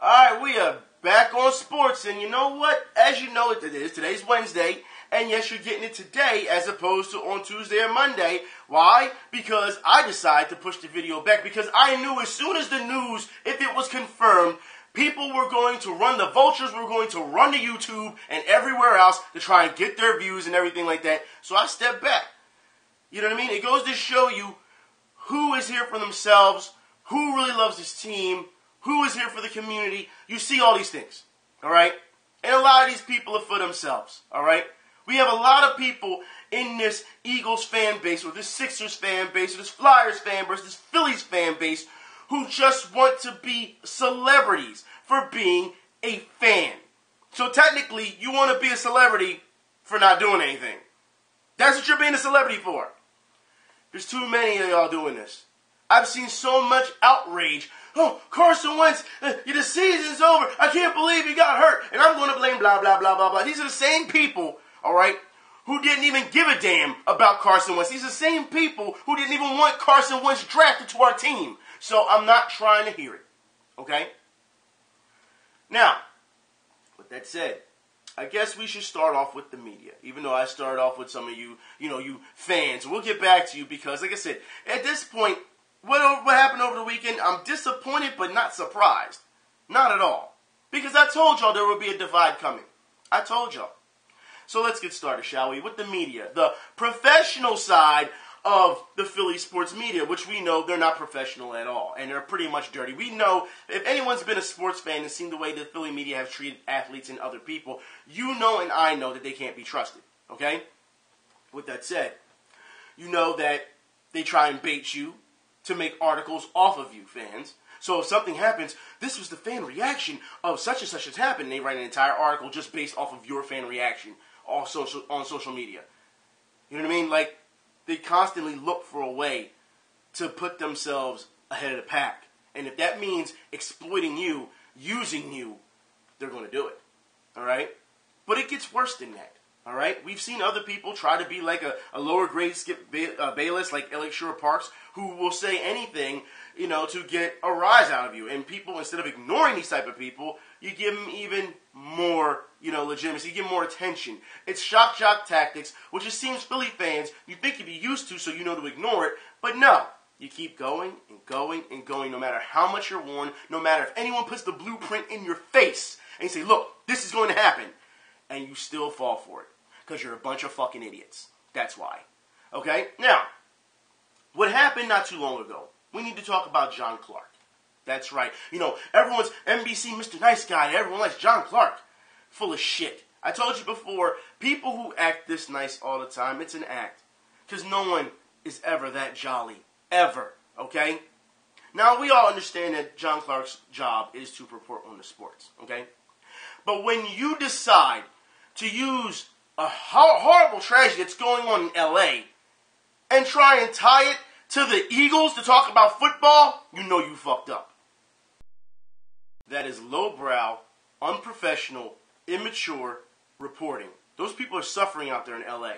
Alright, we are back on sports, and you know what? As you know it is, today's Wednesday, and yes, you're getting it today as opposed to on Tuesday or Monday. Why? Because I decided to push the video back, because I knew as soon as the news, if it was confirmed, people were going to run, the vultures were going to run to YouTube and everywhere else to try and get their views and everything like that. So I stepped back. You know what I mean? It goes to show you who is here for themselves, who really loves this team, who is here for the community. You see all these things, all right? And a lot of these people are for themselves, all right? We have a lot of people in this Eagles fan base, or this Sixers fan base, or this Flyers fan base, this Phillies fan base, who just want to be celebrities for being a fan. So technically, you want to be a celebrity for not doing anything. That's what you're being a celebrity for. There's too many of y'all doing this. I've seen so much outrage. Oh, Carson Wentz, the season's over. I can't believe he got hurt. And I'm going to blame blah, blah, blah, blah, blah. These are the same people, all right, who didn't even give a damn about Carson Wentz. These are the same people who didn't even want Carson Wentz drafted to our team. So I'm not trying to hear it, okay? Now, with that said, I guess we should start off with the media, even though I started off with some of you, you fans. We'll get back to you because, like I said, at this point, what happened over the weekend, I'm disappointed but not surprised. Not at all. Because I told y'all there would be a divide coming. I told y'all. So let's get started, shall we, with the media. The professional side of the Philly sports media, which we know they're not professional at all, and they're pretty much dirty. We know, if anyone's been a sports fan and seen the way the Philly media have treated athletes and other people, you know and I know that they can't be trusted, okay? With that said, you know that they try and bait you to make articles off of you, fans. So if something happens, this was the fan reaction of such and such has happened, and they write an entire article just based off of your fan reaction on social media. You know what I mean? Like, they constantly look for a way to put themselves ahead of the pack. And if that means exploiting you, using you, they're going to do it. All right? But it gets worse than that. All right? We've seen other people try to be like a lower grade Skip Bayless, like Alex Shore Parks, who will say anything, to get a rise out of you. And people, instead of ignoring these type of people, you give them even more, legitimacy. You give them more attention. It's shock jock tactics, which it seems Philly fans, you think you'd be used to, so you know to ignore it. But no. You keep going and going and going, no matter how much you're warned, no matter if anyone puts the blueprint in your face and you say, look, this is going to happen. And you still fall for it. Because you're a bunch of fucking idiots. That's why. Okay? Now, what happened not too long ago, we need to talk about John Clark. That's right. Everyone's NBC Mr. Nice Guy. Everyone likes John Clark. Full of shit. I told you before, people who act this nice all the time, it's an act. Because no one is ever that jolly. Ever. Okay? Now, we all understand that John Clark's job is to report on the sports. Okay? But when you decide to use a horrible tragedy that's going on in L.A. and try and tie it to the Eagles to talk about football, you know you fucked up. That is lowbrow, unprofessional, immature reporting. Those people are suffering out there in L.A.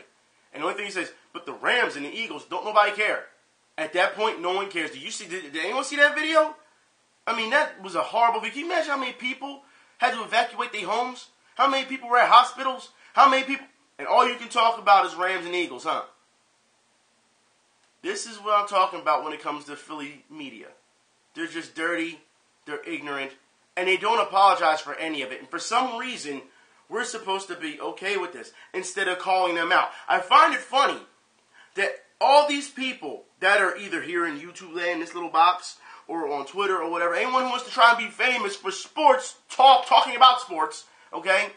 And the only thing he says, but the Rams and the Eagles, don't nobody care. At that point, no one cares. Did anyone see that video? I mean, that was a horrible video. Can you imagine how many people had to evacuate their homes? How many people were at hospitals? How many people? And all you can talk about is Rams and Eagles, huh? This is what I'm talking about when it comes to Philly media. They're just dirty, they're ignorant, and they don't apologize for any of it. And for some reason, we're supposed to be okay with this instead of calling them out. I find it funny that all these people that are either here in YouTube land, this little box, or on Twitter or whatever, anyone who wants to try and be famous for sports, talking about sports, okay?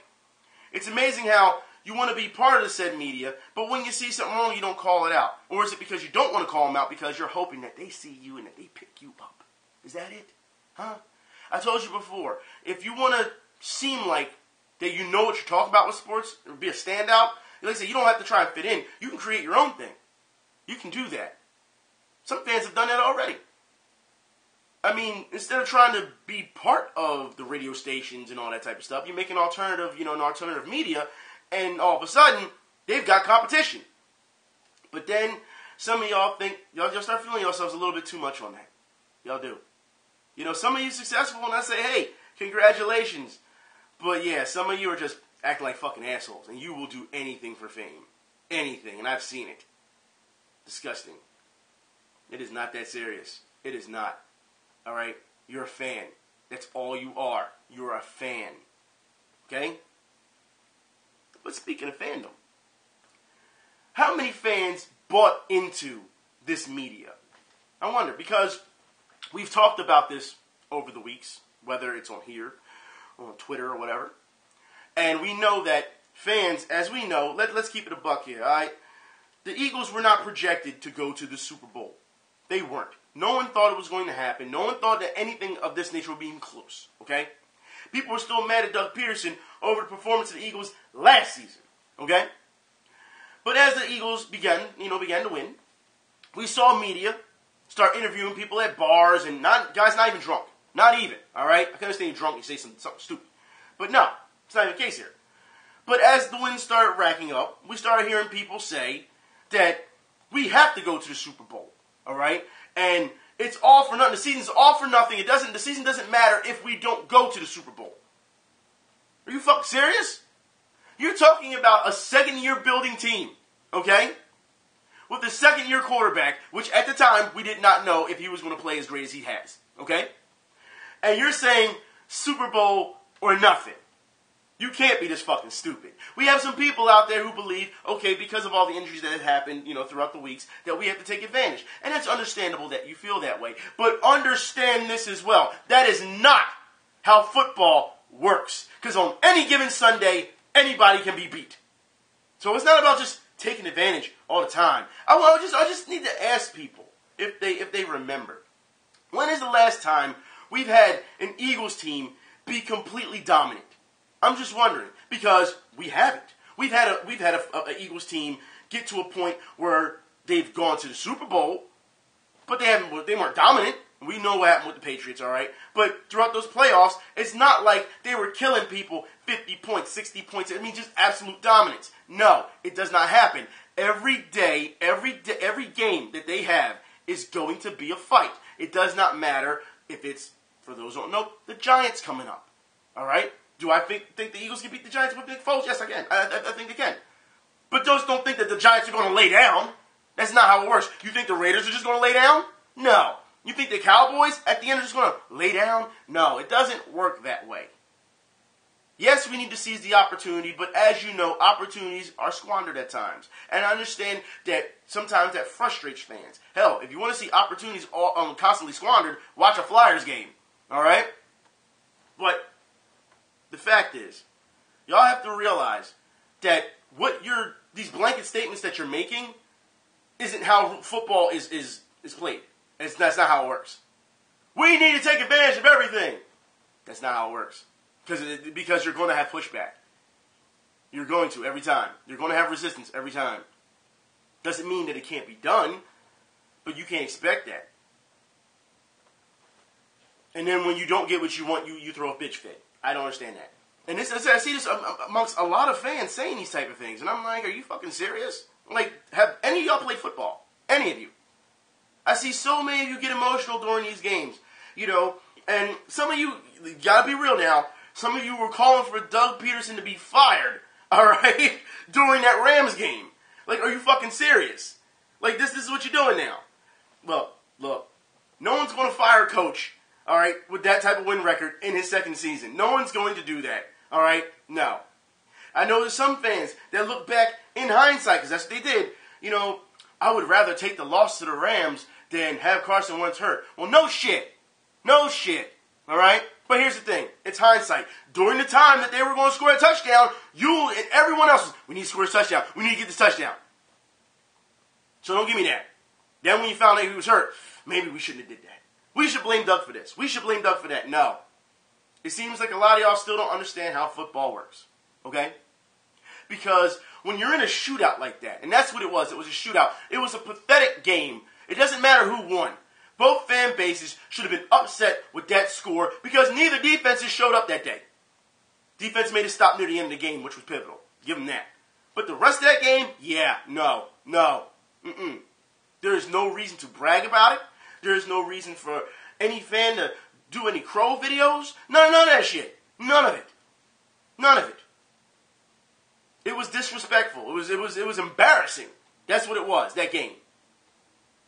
It's amazing how you want to be part of the said media, but when you see something wrong, you don't call it out. Or is it because you don't want to call them out because you're hoping that they see you and that they pick you up? Is that it? Huh? I told you before, if you want to seem like that you know what you're talking about with sports, or be a standout, like I said, you don't have to try and fit in. You can create your own thing. You can do that. Some fans have done that already. I mean, instead of trying to be part of the radio stations and all that type of stuff, you make an alternative, an alternative media, and all of a sudden, they've got competition. But then, some of y'all think, y'all just start feeling yourselves a little bit too much on that. Y'all do. Some of you successful, and I say, hey, Congratulations. But yeah, some of you are just acting like fucking assholes, and you will do anything for fame. Anything, and I've seen it. Disgusting. It is not that serious. It is not. Alright? You're a fan. That's all you are. You're a fan. Okay? But speaking of fandom, how many fans bought into this media? I wonder, because we've talked about this over the weeks, whether it's on here or on Twitter or whatever. And we know that fans, as we know, let's keep it a buck here, alright? The Eagles were not projected to go to the Super Bowl. They weren't. No one thought it was going to happen. No one thought that anything of this nature would be even close, okay? People were still mad at Doug Peterson over the performance of the Eagles last season, okay? But as the Eagles began to win, we saw media start interviewing people at bars and guys not even drunk. Not even, all right? I can understand you're drunk and you say something stupid. But no, it's not even the case here. But as the wins started racking up, we started hearing people say that we have to go to the Super Bowl, all right? And it's all for nothing. The season's all for nothing. The season doesn't matter if we don't go to the Super Bowl. Are you fucking serious? You're talking about a second-year building team, okay? With a second-year quarterback, which at the time we did not know if he was going to play as great as he has, okay? And you're saying Super Bowl or nothing. You can't be this fucking stupid. We have some people out there who believe, okay, because of all the injuries that have happened, throughout the weeks, that we have to take advantage. And it's understandable that you feel that way. But understand this as well. That is not how football works. Because on any given Sunday, anybody can be beat. So it's not about just taking advantage all the time. I just need to ask people if they remember. When is the last time we've had an Eagles team be completely dominant? I'm just wondering, because we haven't. We've had a Eagles team get to a point where they've gone to the Super Bowl, but they weren't dominant. We know what happened with the Patriots, all right? But throughout those playoffs, it's not like they were killing people 50 points, 60 points. I mean, just absolute dominance. No, it does not happen. Every game that they have is going to be a fight. It does not matter if it's, for those who don't know, the Giants coming up, all right? Do I think the Eagles can beat the Giants with Nick Foles? Yes, I can. I think they can. But just don't think that the Giants are going to lay down. That's not how it works. You think the Raiders are just going to lay down? No. You think the Cowboys at the end are just going to lay down? No, it doesn't work that way. Yes, we need to seize the opportunity, but as you know, opportunities are squandered at times. And I understand that sometimes that frustrates fans. Hell, if you want to see opportunities constantly squandered, watch a Flyers game. All right? But the fact is, y'all have to realize that these blanket statements that you're making isn't how football is played. That's not how it works. We need to take advantage of everything. That's not how it works. Because you're going to have pushback. You're going to every time. You're going to have resistance every time. Doesn't mean that it can't be done, but you can't expect that. And then when you don't get what you want, you throw a bitch fit. I don't understand that. And I see this amongst a lot of fans saying these type of things. And I'm like, are you fucking serious? Like, have any of y'all played football? Any of you? I see so many of you get emotional during these games. And some of you gotta be real now, some of you were calling for Doug Peterson to be fired, alright, during that Rams game. Like, are you fucking serious? Like, this is what you're doing now. Look, no one's gonna fire a coach, alright, with that type of win record in his second season. No one's going to do that, alright? No. I know there's some fans that look back in hindsight, because that's what they did. I would rather take the loss to the Rams than have Carson Wentz hurt. Well, no shit. No shit. Alright? But here's the thing. It's hindsight. During the time that they were going to score a touchdown, you and everyone else was, we need to score a touchdown. We need to get this touchdown. So don't give me that. Then when you found out he was hurt, maybe we shouldn't have did that. We should blame Doug for this. We should blame Doug for that. No. It seems like a lot of y'all still don't understand how football works. Okay? Because when you're in a shootout like that, and that's what it was a shootout. It was a pathetic game. It doesn't matter who won. Both fan bases should have been upset with that score because neither defenses showed up that day. Defense made a stop near the end of the game, which was pivotal. Give them that. But the rest of that game, no. There is no reason to brag about it. There is no reason for any fan to do any crow videos. None of that shit. None of it. None of it. It was disrespectful. It was embarrassing. That's what it was, that game.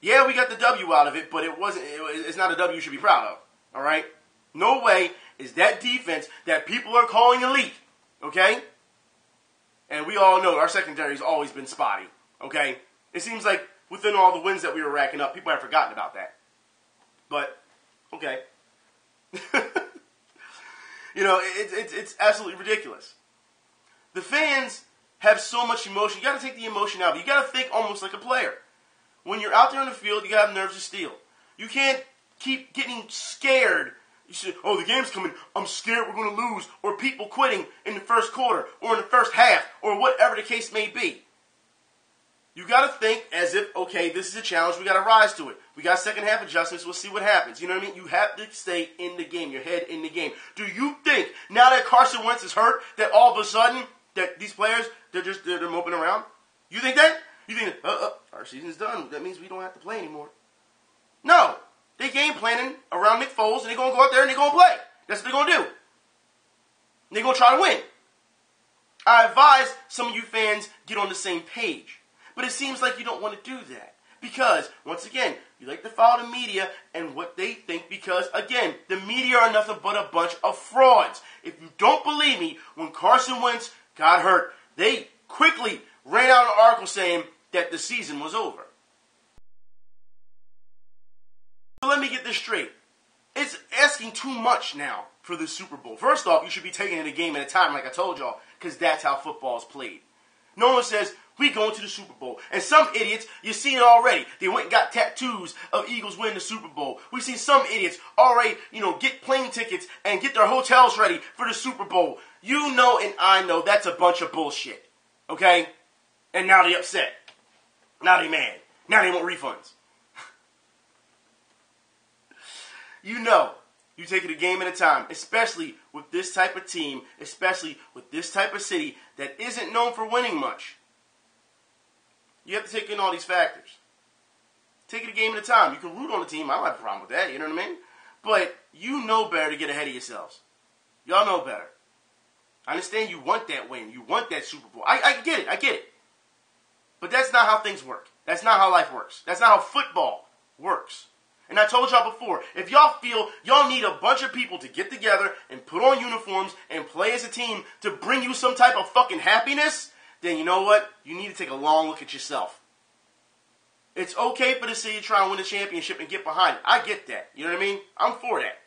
Yeah, we got the W out of it, but it's not a W you should be proud of. All right? No way is that defense that people are calling elite. Okay? And we all know our secondary's always been spotty. Okay? It seems like within all the wins that we were racking up, people have forgotten about that. But, okay. You know, it's absolutely ridiculous. The fans have so much emotion. You got to take the emotion out of it. You got to think almost like a player. When you're out there on the field, you got to have nerves of steel. You can't keep getting scared. You say, oh, the game's coming. I'm scared we're going to lose. Or people quitting in the first quarter or in the first half or whatever the case may be. You got to think as if, okay, this is a challenge. We got to rise to it. We got second half adjustments. We'll see what happens. You know what I mean? You have to stay in the game, your head in the game. Do you think now that Carson Wentz is hurt that all of a sudden that theyese players, they're moping around? You think that? You think that, our season's done. That means we don't have to play anymore. No. They game planning around Nick Foles, and they're going to go out there and they're going to play. That's what they're going to do. They're going to try to win. I advise some of you fans get on the same page. But it seems like you don't want to do that. Because, once again, you like to follow the media and what they think because, again, the media are nothing but a bunch of frauds. If you don't believe me, when Carson Wentz got hurt, they quickly ran out an article saying that the season was over. So let me get this straight. It's asking too much now for the Super Bowl. First off, you should be taking it a game at a time like I told y'all, because that's how football is played. No one says, we going to the Super Bowl. And some idiots, you've seen it already. They went and got tattoos of Eagles winning the Super Bowl. We've seen some idiots already, get plane tickets and get their hotels ready for the Super Bowl. You know and I know that's a bunch of bullshit. Okay? And now they upset. Now they mad. Now they want refunds. You know, you take it a game at a time, especially with this type of team, especially with this type of city that isn't known for winning much. You have to take in all these factors. Take it a game at a time. You can root on the team. I don't have a problem with that, you know what I mean? But you know better to get ahead of yourselves. Y'all know better. I understand you want that win. You want that Super Bowl. I get it. But that's not how things work. That's not how life works. That's not how football works. And I told y'all before, if y'all feel y'all need a bunch of people to get together and put on uniforms and play as a team to bring you some type of fucking happiness, then you know what? You need to take a long look at yourself. It's okay for the city to try and win the championship and get behind it. I get that. You know what I mean? I'm for that.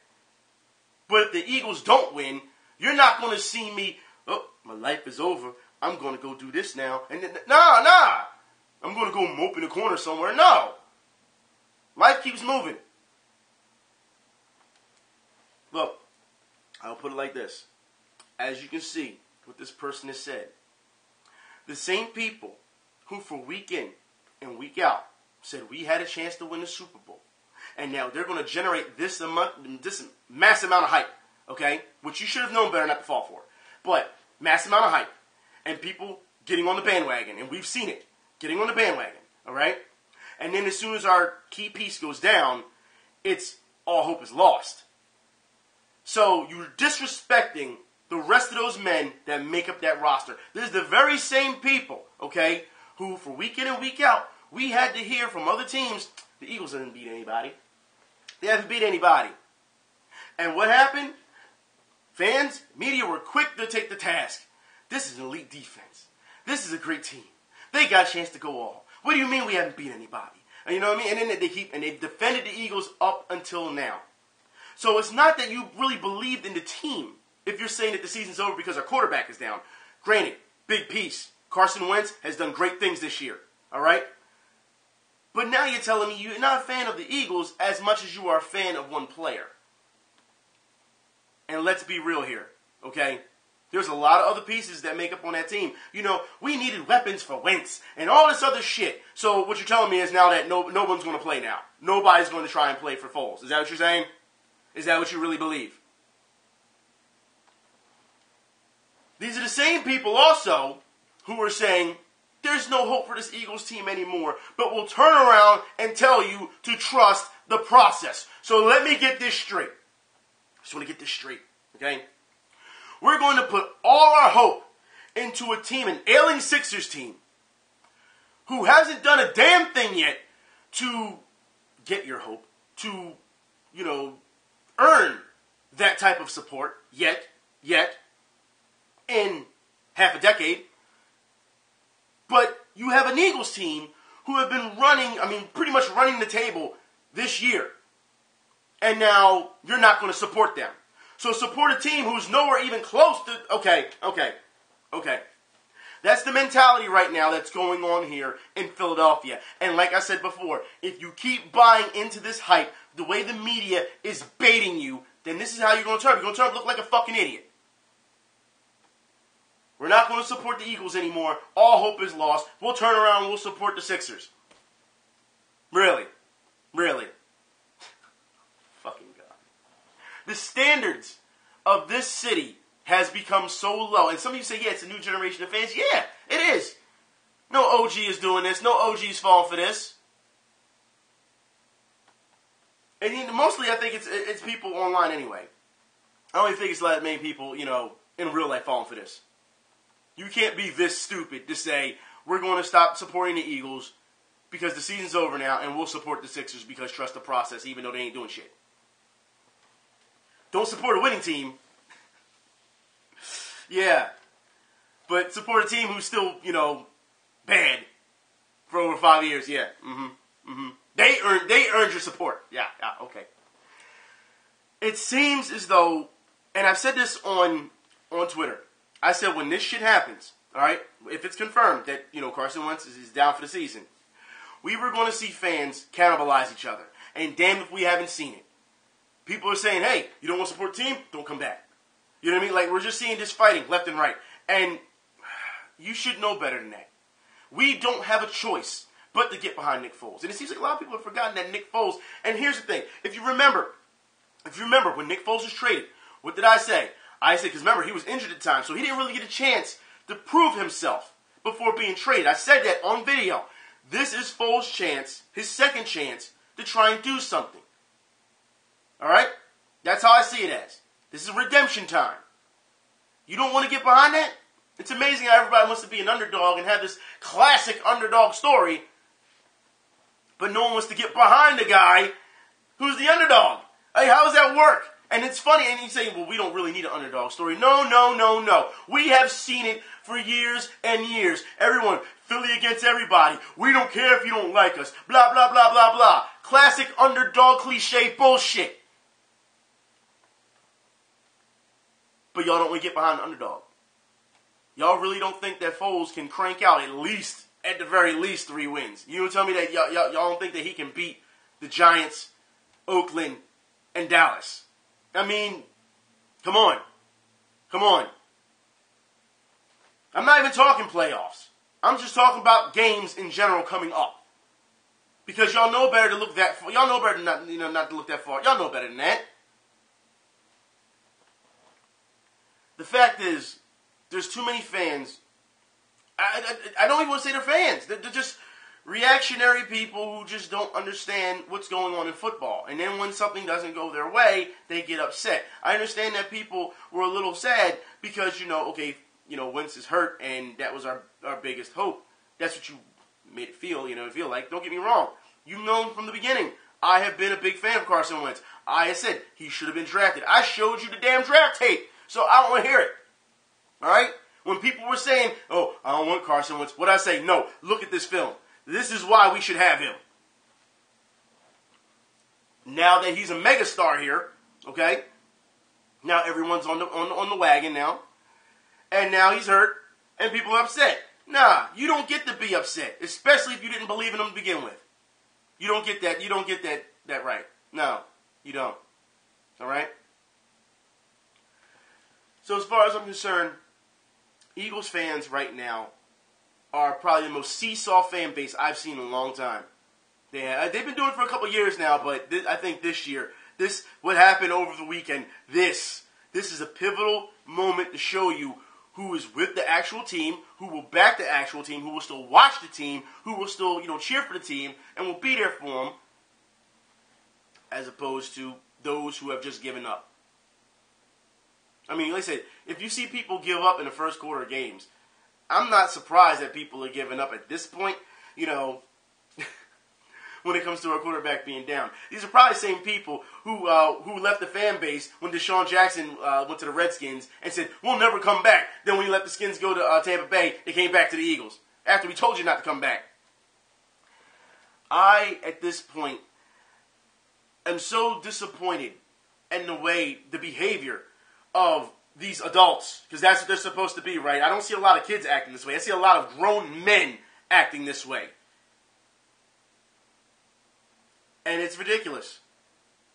But if the Eagles don't win, you're not going to see me, oh, my life is over. I'm going to go do this now. And then, nah. I'm going to go mope in the corner somewhere. No. Life keeps moving. Look, I'll put it like this. As you can see, what this person has said, the same people who for week in and week out said we had a chance to win the Super Bowl, and now they're going to generate this mass amount of hype, okay, which you should have known better not to fall for, but mass amount of hype, and people getting on the bandwagon, and we've seen it, getting on the bandwagon, all right? And then as soon as our key piece goes down, it's all hope is lost. So you're disrespecting the rest of those men that make up that roster. There's the very same people, okay, who for week in and week out, we had to hear from other teams, the Eagles didn't beat anybody. They haven't beat anybody. And what happened? Fans, media were quick to take the task. This is an elite defense. This is a great team. They got a chance to go all. What do you mean we haven't beat anybody? And you know what I mean? And then they've defended the Eagles up until now. So it's not that you really believed in the team if you're saying that the season's over because our quarterback is down. Granted, big piece. Carson Wentz has done great things this year. All right? But now you're telling me you're not a fan of the Eagles as much as you are a fan of one player. And let's be real here. Okay? There's a lot of other pieces that make up on that team. You know, we needed weapons for Wentz and all this other shit. So what you're telling me is now that no one's going to play now. Nobody's going to try and play for Foles. Is that what you're saying? Is that what you really believe? These are the same people also who are saying there's no hope for this Eagles team anymore, but will turn around and tell you to trust the process. So let me get this straight. Just want to get this straight, okay? We're going to put all our hope into a team, an ailing Sixers team, who hasn't done a damn thing yet to get your hope, to, earn that type of support yet, in half a decade. But you have an Eagles team who have been pretty much running the table this year. And now you're not going to support them. So support a team who's nowhere even close to... Okay. That's the mentality right now that's going on here in Philadelphia. And like I said before, if you keep buying into this hype, the way the media is baiting you, then this is how you're going to turn. You're going to turn to look like a fucking idiot. We're not going to support the Eagles anymore. All hope is lost. We'll turn around and we'll support the Sixers. Really? Fucking God. The standards of this city has become so low. And some of you say, yeah, it's a new generation of fans. Yeah, it is. No OG is doing this. No OG's falling for this. And mostly I think it's people online anyway. I don't even think it's that many people, in real life falling for this. You can't be this stupid to say, we're going to stop supporting the Eagles because the season's over now and we'll support the Sixers because trust the process even though they ain't doing shit. Don't support a winning team. Yeah. But support a team who's still, bad for over 5 years. Yeah. They earned your support. Yeah, okay. It seems as though, and I've said this on Twitter, I said when this shit happens, all right, if it's confirmed that, Carson Wentz is down for the season, we were going to see fans cannibalize each other. And damn if we haven't seen it. People are saying, hey, you don't want to support the team? Don't come back. You know what I mean? Like, we're just seeing this fighting left and right. And you should know better than that. We don't have a choice but to get behind Nick Foles. And it seems like a lot of people have forgotten that Nick Foles, and here's the thing, if you remember when Nick Foles was traded, what did I say? I said, because remember, he was injured at the time, so he didn't really get a chance to prove himself before being traded. I said that on video. This is Foles' chance, his second chance, to try and do something. All right? That's how I see it as. This is redemption time. You don't want to get behind that? It's amazing how everybody wants to be an underdog and have this classic underdog story, but no one wants to get behind the guy who's the underdog. Hey, how does that work? And it's funny, and you say, well, we don't really need an underdog story. No. We have seen it for years and years. Everyone, Philly against everybody. We don't care if you don't like us. Blah, blah, blah, blah, blah. Classic underdog cliche bullshit. But y'all don't want to get behind the underdog. Y'all really don't think that Foles can crank out at the very least, 3 wins. You don't tell me that y'all don't think that he can beat the Giants, Oakland, and Dallas. I mean, come on. I'm not even talking playoffs. I'm just talking about games in general coming up. Because y'all know better to look that far. Y'all know better than not to look that far. Y'all know better than that. The fact is, there's too many fans. I don't even want to say they're fans. They're just reactionary people who just don't understand what's going on in football. And then when something doesn't go their way, they get upset. I understand that people were a little sad because, Wentz is hurt and that was our biggest hope. That's what you made it feel, feel like. Don't get me wrong. You've known from the beginning. I have been a big fan of Carson Wentz. I said he should have been drafted. I showed you the damn draft tape. So I don't want to hear it. All right? When people were saying, oh, I don't want Carson Wentz, what I say? No, look at this film. This is why we should have him. Now that he's a megastar here, okay? Now everyone's on the wagon now. And now he's hurt, and people are upset. Nah, you don't get to be upset, especially if you didn't believe in him to begin with. You don't get that. You don't get that right. No, you don't. All right? So as far as I'm concerned, Eagles fans right now are probably the most seesaw fan base I've seen in a long time. They've been doing it for a couple years now, but I think this year, what happened over the weekend, this is a pivotal moment to show you who is with the actual team, who will back the actual team, who will still watch the team, who will still, cheer for the team, and will be there for them, as opposed to those who have just given up. I mean, like I said, if you see people give up in the first quarter of games, I'm not surprised that people are giving up at this point, you know, when it comes to a quarterback being down. These are probably the same people who left the fan base when Deshaun Jackson went to the Redskins and said, we'll never come back. Then when he let the Skins go to Tampa Bay, they came back to the Eagles after we told you not to come back. I, at this point, am so disappointed in the behavior of these adults, because that's what they're supposed to be, right? I don't see a lot of kids acting this way. I see a lot of grown men acting this way. And it's ridiculous.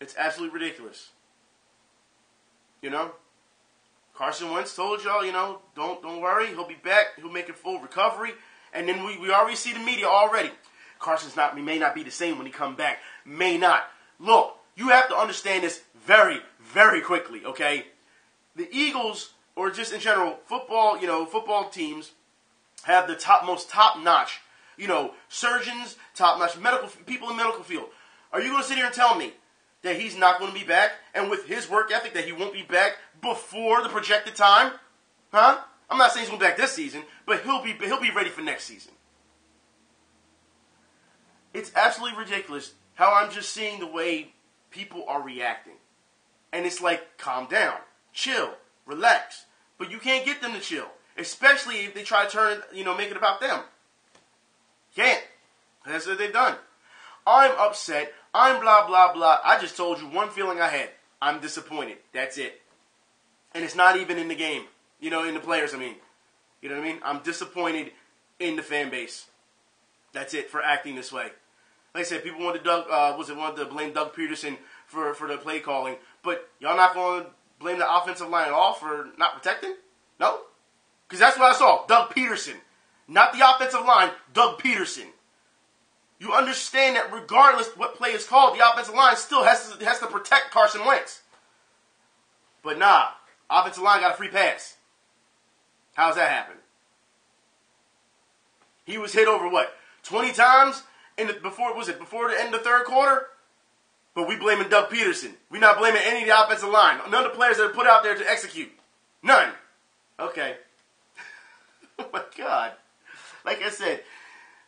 It's absolutely ridiculous. You know? Carson Wentz told y'all, you know, don't worry. He'll be back. He'll make a full recovery. And then we already see the media already. He may not be the same when he come back. May not. Look, you have to understand this very, very quickly, okay? The Eagles, or just in general, football teams have the most top-notch, surgeons, top-notch people in medical field. Are you going to sit here and tell me that he's not going to be back, and with his work ethic that he won't be back before the projected time? Huh? I'm not saying he's going to be back this season, but he'll be ready for next season. It's absolutely ridiculous how I'm just seeing the way people are reacting. And it's like, calm down, chill, relax. But you can't get them to chill, especially if they try to turn it, make it about them. Can't. That's what they've done. I'm upset. I'm blah, blah, blah. I just told you one feeling I had. I'm disappointed. That's it. And it's not even in the game. In the players, I mean. You know what I mean? I'm disappointed in the fan base. That's it, for acting this way. Like I said, people wanted to blame Doug Peterson for the play calling. But y'all not going to blame the offensive line at all for not protecting? No? Because that's what I saw. Doug Peterson. Not the offensive line, Doug Peterson. You understand that regardless what play is called, the offensive line still has to protect Carson Wentz. But nah, offensive line got a free pass. How's that happen? He was hit over 20 times before the end of the third quarter? But we blaming Doug Peterson. We're not blaming any of the offensive line. None of the players that are put out there to execute. None. Okay. Oh my God. Like I said,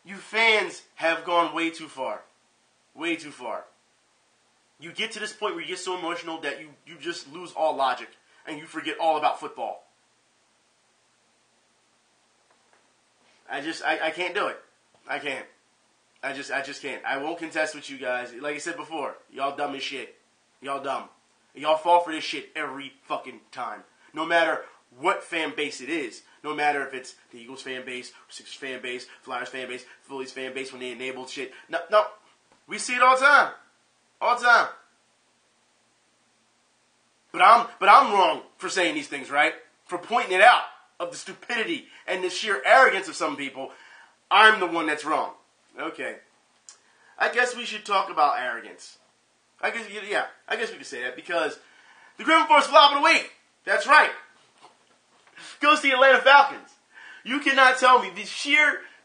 you fans have gone way too far. Way too far. You get to this point where you get so emotional that you just lose all logic and you forget all about football. I can't do it. I can't. I just can't. I won't contest with you guys. Like I said before, y'all dumb as shit. Y'all dumb. Y'all fall for this shit every fucking time. No matter what fan base it is. No matter if it's the Eagles fan base, Sixers fan base, Flyers fan base, Phillies fan base when they enabled shit. No. We see it all the time. All the time. But I'm wrong for saying these things, right? For pointing it out of the stupidity and the sheer arrogance of some people. I'm the one that's wrong. Okay. I guess we should talk about arrogance. I guess we could say that because the Griffin Force flop of the week. That's right. Goes to the Atlanta Falcons. You cannot tell me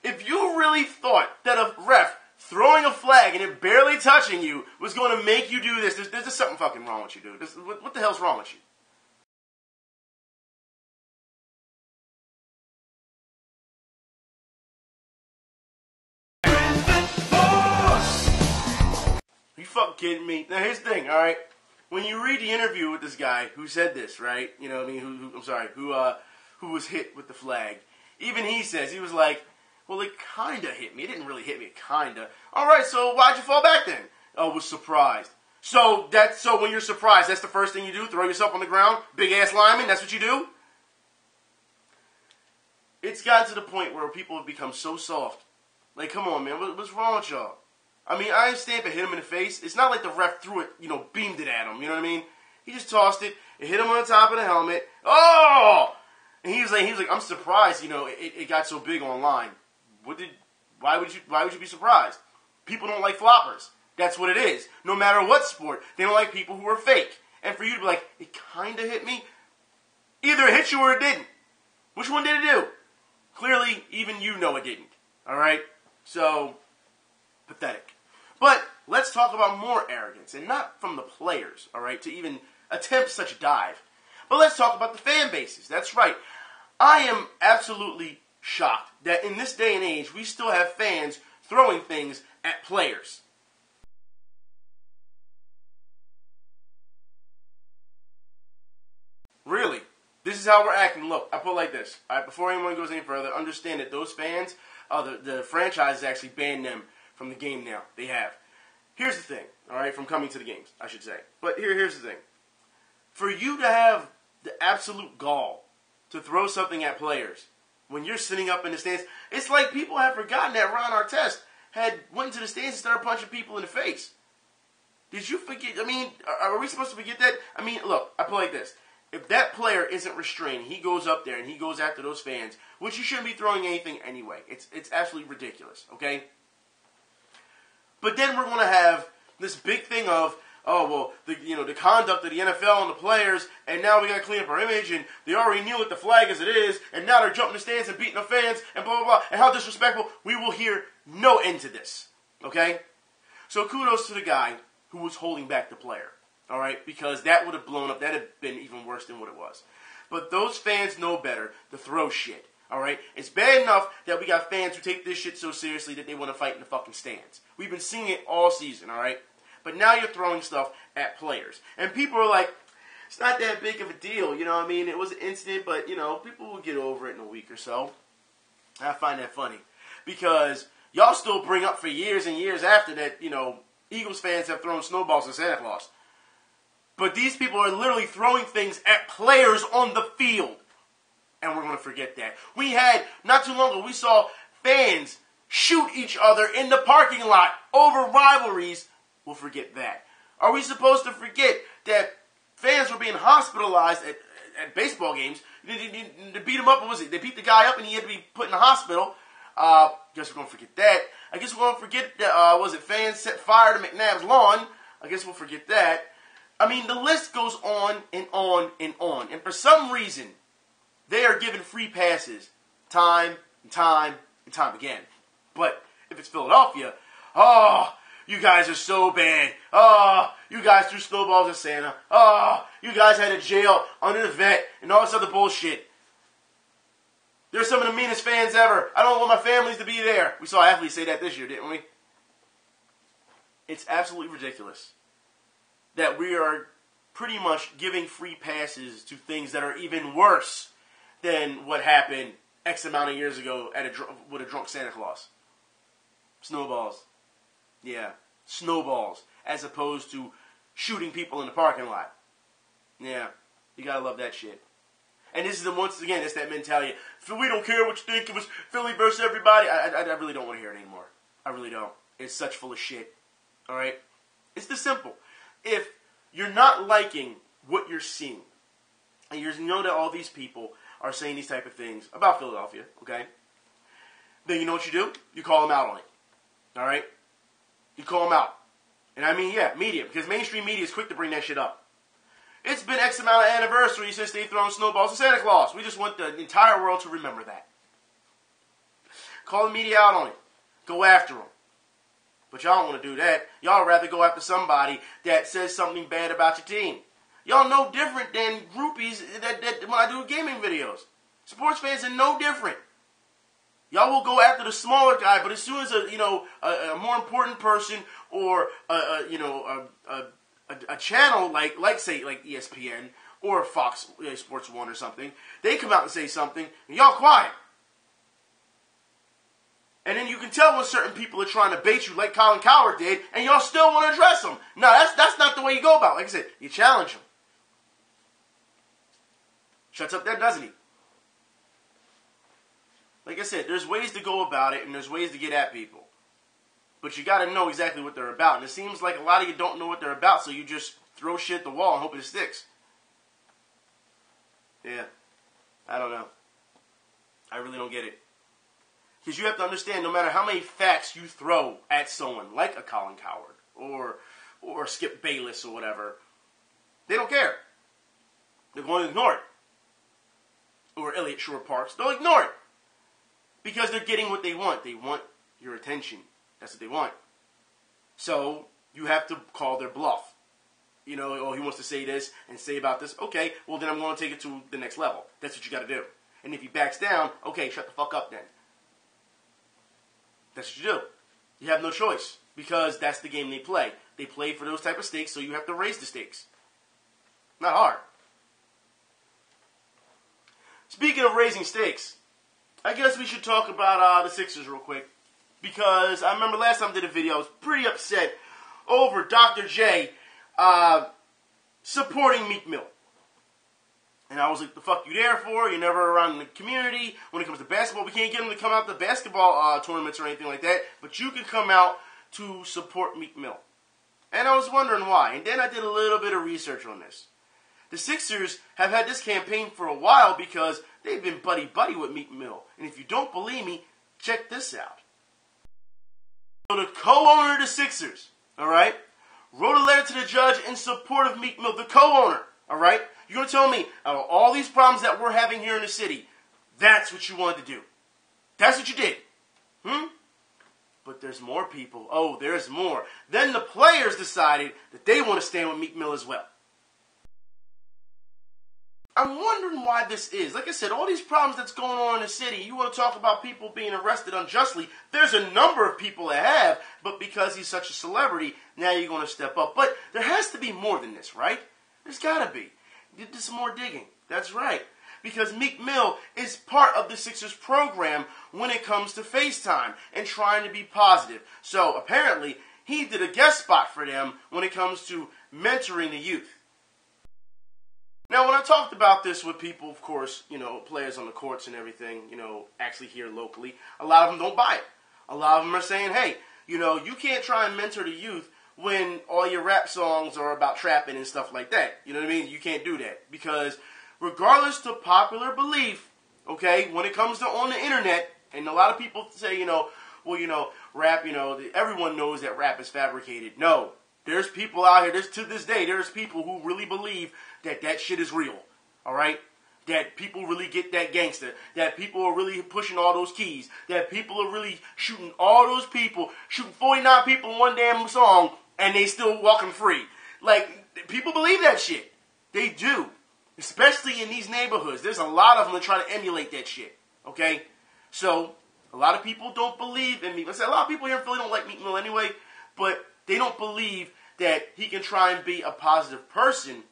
if you really thought that a ref throwing a flag and it barely touching you was going to make you do this, there's just something fucking wrong with you, dude. What the hell's wrong with you? Are you fucking kidding me? Now here's the thing, alright? When you read the interview with this guy who said this, right? You know what I mean? Who was hit with the flag. Even he says, he was like, well, it kinda hit me. It didn't really hit me, kinda. Alright, so why'd you fall back then? Oh, was surprised. So when you're surprised, that's the first thing you do? Throw yourself on the ground? Big ass lineman, that's what you do? It's gotten to the point where people have become so soft. Like, come on, man, what's wrong with y'all? I mean, I understand if it hit him in the face. It's not like the ref threw it, beamed it at him. You know what I mean? He just tossed it. It hit him on the top of the helmet. Oh! And he was like, I'm surprised, it got so big online. Why would you be surprised? People don't like floppers. That's what it is. No matter what sport, they don't like people who are fake. And for you to be like, it kind of hit me. Either it hit you or it didn't. Which one did it do? Clearly, even you know it didn't. All right? So, pathetic. But let's talk about more arrogance, and not from the players, all right, to even attempt such a dive. But let's talk about the fan bases. That's right. I am absolutely shocked that in this day and age, we still have fans throwing things at players. Really? This is how we're acting. Look, I put it like this. All right, before anyone goes any further, understand that those fans, the franchise has actually banned them from the game now. They have. Here's the thing, all right, from coming to the games, I should say. But here's the thing. For you to have the absolute gall to throw something at players when you're sitting up in the stands, it's like people have forgotten that Ron Artest went into the stands and started punching people in the face. Did you forget? I mean, are we supposed to forget that? I mean, look, I put it like this. If that player isn't restrained, he goes up there and he goes after those fans, which you shouldn't be throwing anything anyway. It's absolutely ridiculous, okay? But then we're going to have this big thing of, oh, well, the conduct of the NFL and the players, and now we got to clean up our image, and they already knew what the flag as it is, and now they're jumping the stands and beating the fans, and blah, blah, blah, and how disrespectful. We will hear no end to this, okay? So kudos to the guy who was holding back the player. All right, because that would have blown up. That would have been even worse than what it was. But those fans know better to throw shit. All right, it's bad enough that we got fans who take this shit so seriously that they want to fight in the fucking stands. We've been seeing it all season. All right, but now you're throwing stuff at players, and people are like, "It's not that big of a deal." You know what I mean? It was an incident, but people will get over it in a week or so. I find that funny because y'all still bring up for years and years after that. Eagles fans have thrown snowballs at Santa Claus. But these people are literally throwing things at players on the field. And we're going to forget that. We had, not too long ago, we saw fans shoot each other in the parking lot over rivalries. We'll forget that. Are we supposed to forget that fans were being hospitalized at baseball games? They beat him up, what was it? They beat the guy up and he had to be put in the hospital. Guess we're going to forget that. I guess we're going to forget that, fans set fire to McNabb's lawn. I guess we'll forget that. I mean, the list goes on and on and on. And for some reason, they are given free passes time and time and time again. But if it's Philadelphia, oh, you guys are so bad. Oh, you guys threw snowballs at Santa. Oh, you guys had a jail under the vet and all this other bullshit. They're some of the meanest fans ever. I don't want my families to be there. We saw athletes say that this year, didn't we? It's absolutely ridiculous that we are pretty much giving free passes to things that are even worse than what happened X amount of years ago with a drunk Santa Claus. Snowballs. Yeah, snowballs, as opposed to shooting people in the parking lot. Yeah, you gotta love that shit. And this is once again, it's that mentality. We don't care what you think. It was Philly versus everybody. I really don't want to hear it anymore. I really don't. It's such full of shit. All right? It's this simple. If you're not liking what you're seeing, and you know that all these people are saying these type of things about Philadelphia, okay, then you know what you do? You call them out on it. All right? You call them out. And I mean, yeah, media, because mainstream media is quick to bring that shit up. It's been X amount of anniversaries since they've thrown snowballs at Santa Claus. We just want the entire world to remember that. Call the media out on it. Go after them. But y'all don't want to do that. Y'all rather go after somebody that says something bad about your team. Y'all no different than groupies that when I do gaming videos. Sports fans are no different. Y'all will go after the smaller guy, but as soon as a more important person or a channel like say ESPN or Fox Sports 1 or something, they come out and say something, and y'all quiet. And then you can tell when certain people are trying to bait you like Colin Cowherd did, and y'all still want to address them. No, that's not the way you go about it. Like I said, you challenge him. Shuts up there, doesn't he? Like I said, there's ways to go about it, and there's ways to get at people. But you got to know exactly what they're about. And it seems like a lot of you don't know what they're about, so you just throw shit at the wall and hope it sticks. Yeah. I don't know. I really don't get it. Because you have to understand, no matter how many facts you throw at someone, like a Colin Cowherd, or Skip Bayless or whatever, they don't care. They're going to ignore it. Or Elliott Shore Parks. They'll ignore it. Because they're getting what they want. They want your attention. That's what they want. So, you have to call their bluff. you know, oh, he wants to say this and say about this. Okay, well, then I'm going to take it to the next level. That's what you got to do. And if he backs down, okay, shut the fuck up then. That's what you do. You have no choice because that's the game they play. They play for those type of stakes, so you have to raise the stakes. Not hard. Speaking of raising stakes, I guess we should talk about the Sixers real quick. Because I remember last time I did a video, I was pretty upset over Dr. J supporting Meek Mill. And I was like, the fuck you there for? You're never around the community. When it comes to basketball, we can't get them to come out to basketball tournaments or anything like that. But you can come out to support Meek Mill. And I was wondering why. And then I did a little bit of research on this. The Sixers have had this campaign for a while because they've been buddy-buddy with Meek Mill. And if you don't believe me, check this out. So the co-owner of the Sixers, all right, wrote a letter to the judge in support of Meek Mill, the co-owner, all right? You're going to tell me, out of all these problems that we're having here in the city, that's what you wanted to do. That's what you did. But there's more people. Oh, there's more. Then the players decided that they want to stand with Meek Mill as well. I'm wondering why this is. Like I said, all these problems that's going on in the city, you want to talk about people being arrested unjustly, there's a number of people that have, but because he's such a celebrity, now you're going to step up. But there has to be more than this, right? There's got to be. You do some more digging. That's right. Because Meek Mill is part of the Sixers program when it comes to FaceTime and trying to be positive. So apparently, he did a guest spot for them when it comes to mentoring the youth. Now, when I talked about this with people, of course, you know, players on the courts and everything, you know, actually here locally, a lot of them don't buy it. A lot of them are saying, hey, you know, you can't try and mentor the youth when all your rap songs are about trapping and stuff like that. You know what I mean? You can't do that. Because regardless to popular belief, okay, when it comes to on the internet, and a lot of people say, you know, well, you know, rap, you know, everyone knows that rap is fabricated. No. There's people out here, to this day, there's people who really believe that shit is real, all right? That people really get that gangster, that people are really pushing all those keys, that people are really shooting all those people, shooting 49 people in one damn song, and they still walking free. Like, people believe that shit. They do. Especially in these neighborhoods. There's a lot of them that try to emulate that shit, okay? So, a lot of people don't believe in Meek Mill. A lot of people here in Philly don't like Meek Mill anyway, but they don't believe that he can try and be a positive person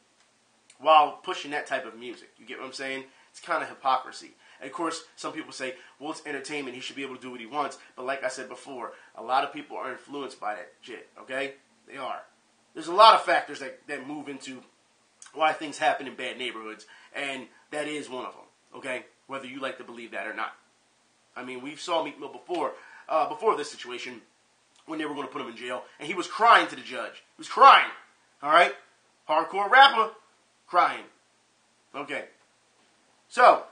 while pushing that type of music. You get what I'm saying? It's kind of hypocrisy. And of course, some people say, well, it's entertainment. He should be able to do what he wants. But like I said before, a lot of people are influenced by that shit, okay? They are. There's a lot of factors that move into why things happen in bad neighborhoods, and that is one of them, okay? Whether you like to believe that or not. I mean, we saw Meek Mill before this situation, when they were going to put him in jail, and he was crying to the judge. He was crying, all right? Hardcore rapper, crying. Okay. So,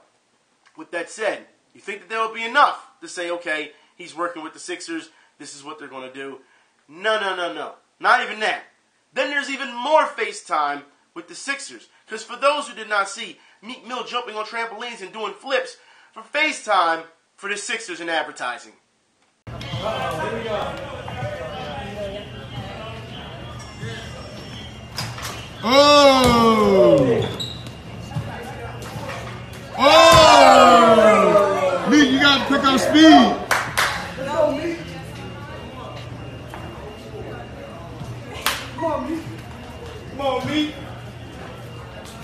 with that said, you think that there will be enough to say, okay, he's working with the Sixers, this is what they're going to do. No. Not even that. Then there's even more FaceTime with the Sixers. Because for those who did not see, Meek Mill jumping on trampolines and doing flips for FaceTime for the Sixers in advertising. Here we go. Oh! Meek, you gotta pick up speed. Come on, Meek.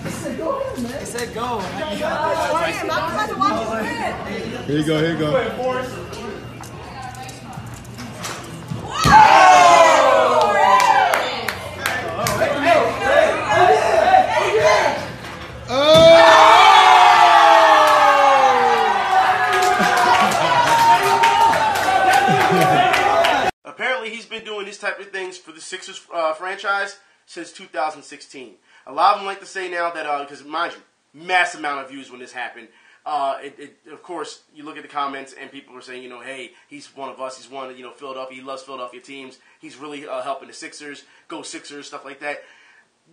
It said go ahead, man. It said go. I'm about to watch it. Here you go. Apparently, he's been doing these type of things for the Sixers franchise since 2016. A lot of them like to say now that, because mind you, massive amount of views when this happened. Of course, you look at the comments and people are saying, you know, hey, he's one of us. He's one of, you know, Philadelphia. He loves Philadelphia teams. He's really helping the Sixers. Go Sixers, stuff like that.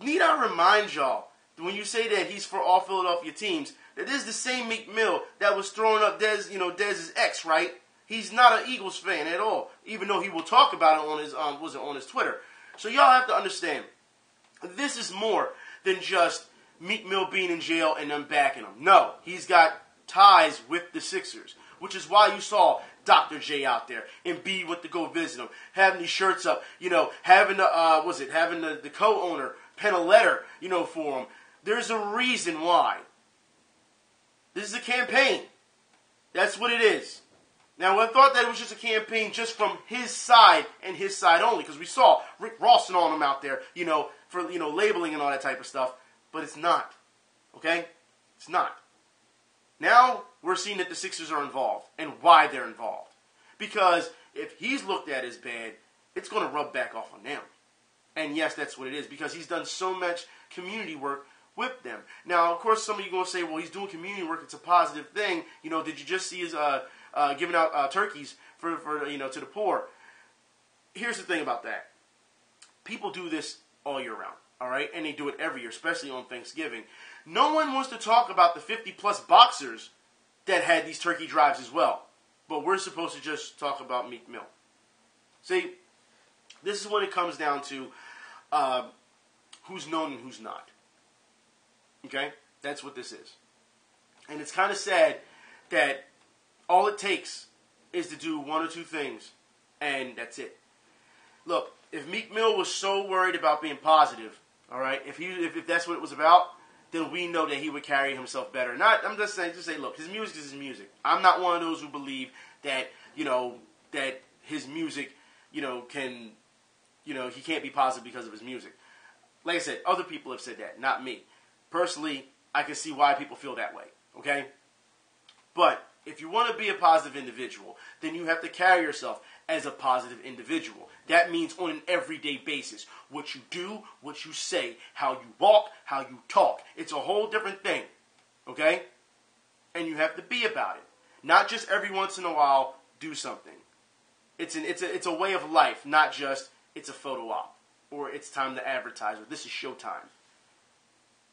Need I remind y'all, when you say that he's for all Philadelphia teams, that is the same Meek Mill that was throwing up Dez's ex, right? He's not an Eagles fan at all, even though he will talk about it on his on his Twitter. So y'all have to understand, This is more than just Meek Mill being in jail and them backing him. No, he's got ties with the Sixers, which is why you saw Dr. J out there and B went to go visit him, having these shirts up, having the co-owner pen a letter, for him. There's a reason why. This is a campaign. That's what it is. Now, I thought that it was just a campaign just from his side and his side only, because we saw Rick Ross and all them out there, for labeling and all that type of stuff. But it's not. Okay? It's not. Now, we're seeing that the Sixers are involved and why they're involved. Because if he's looked at as bad, it's going to rub back off on them. And yes, that's what it is, because he's done so much community work with them. Now, of course, some of you are going to say, well, he's doing community work. It's a positive thing. Did you just see his giving out turkeys for to the poor? Here's the thing about that. People do this all year round, all right? And they do it every year, especially on Thanksgiving. No one wants to talk about the 50-plus boxers that had these turkey drives as well. But we're supposed to just talk about Meek Mill. See, this is when it comes down to who's known and who's not. Okay? That's what this is. And it's kind of sad that all it takes is to do one or two things, and that's it. Look, if Meek Mill was so worried about being positive, all right, if that's what it was about, then we know that he would carry himself better. I'm just saying, look, his music is his music. I'm not one of those who believe that, that his music, he can't be positive because of his music. Like I said, other people have said that, not me. Personally, I can see why people feel that way, okay? But if you want to be a positive individual, then you have to carry yourself as a positive individual. That means on an everyday basis. What you do, what you say, how you walk, how you talk. It's a whole different thing, okay? And you have to be about it. Not just every once in a while do something. It's a way of life, not just it's a photo op or it's time to advertise or this is showtime.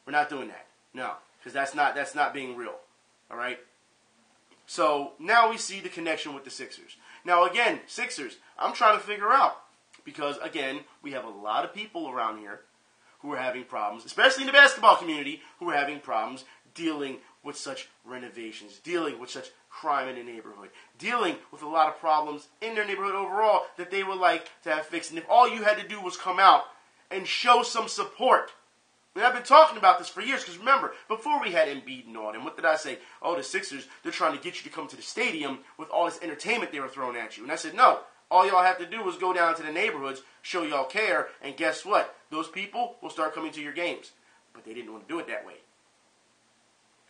We're not doing that. No, because that's not being real. All right? So now we see the connection with the Sixers. Now again, Sixers, I'm trying to figure out because again, we have a lot of people around here who are having problems, especially in the basketball community, who are having problems dealing with such renovations, dealing with such crime in the neighborhood, dealing with a lot of problems in their neighborhood overall that they would like to have fixed. And if all you had to do was come out and show some support. And I've been talking about this for years because remember, before we had Embiid and all them, what did I say? Oh, the Sixers, they're trying to get you to come to the stadium with all this entertainment they were throwing at you. And I said, no, all y'all have to do is go down to the neighborhoods, show y'all care, and guess what? Those people will start coming to your games. But they didn't want to do it that way.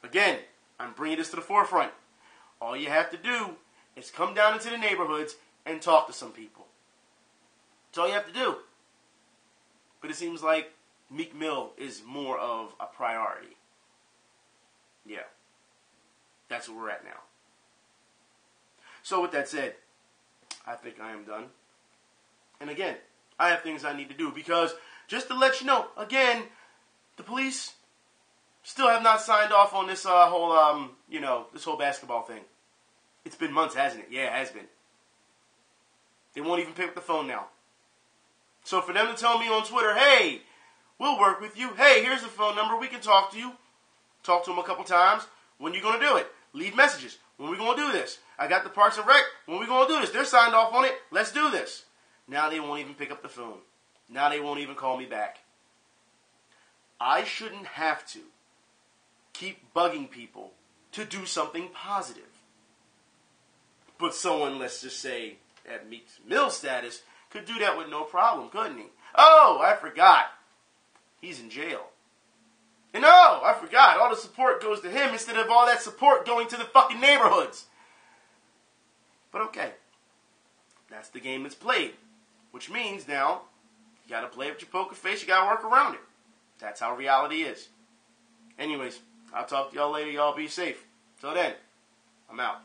Again, I'm bringing this to the forefront. All you have to do is come down into the neighborhoods and talk to some people. That's all you have to do. But it seems like Meek Mill is more of a priority. Yeah. That's where we're at now. So with that said, I think I am done. And again, I have things I need to do because just to let you know, again, the police still have not signed off on this this whole basketball thing. It's been months, hasn't it? Yeah, it has been. They won't even pick up the phone now. So for them to tell me on Twitter, hey, we'll work with you. Hey, here's the phone number. We can talk to you. Talk to them a couple times. When you going to do it? Leave messages. When we going to do this? I got the Parks and Rec. When we going to do this? They're signed off on it. Let's do this. Now they won't even pick up the phone. Now they won't even call me back. I shouldn't have to keep bugging people to do something positive. But someone, let's just say, at Meek Mill status, could do that with no problem, couldn't he? Oh, I forgot. He's in jail. And oh, I forgot. All the support goes to him instead of all that support going to the fucking neighborhoods. But okay. That's the game that's played. Which means now, you gotta play with your poker face, you gotta work around it. That's how reality is. Anyways, I'll talk to y'all later. Y'all be safe. Till then, I'm out.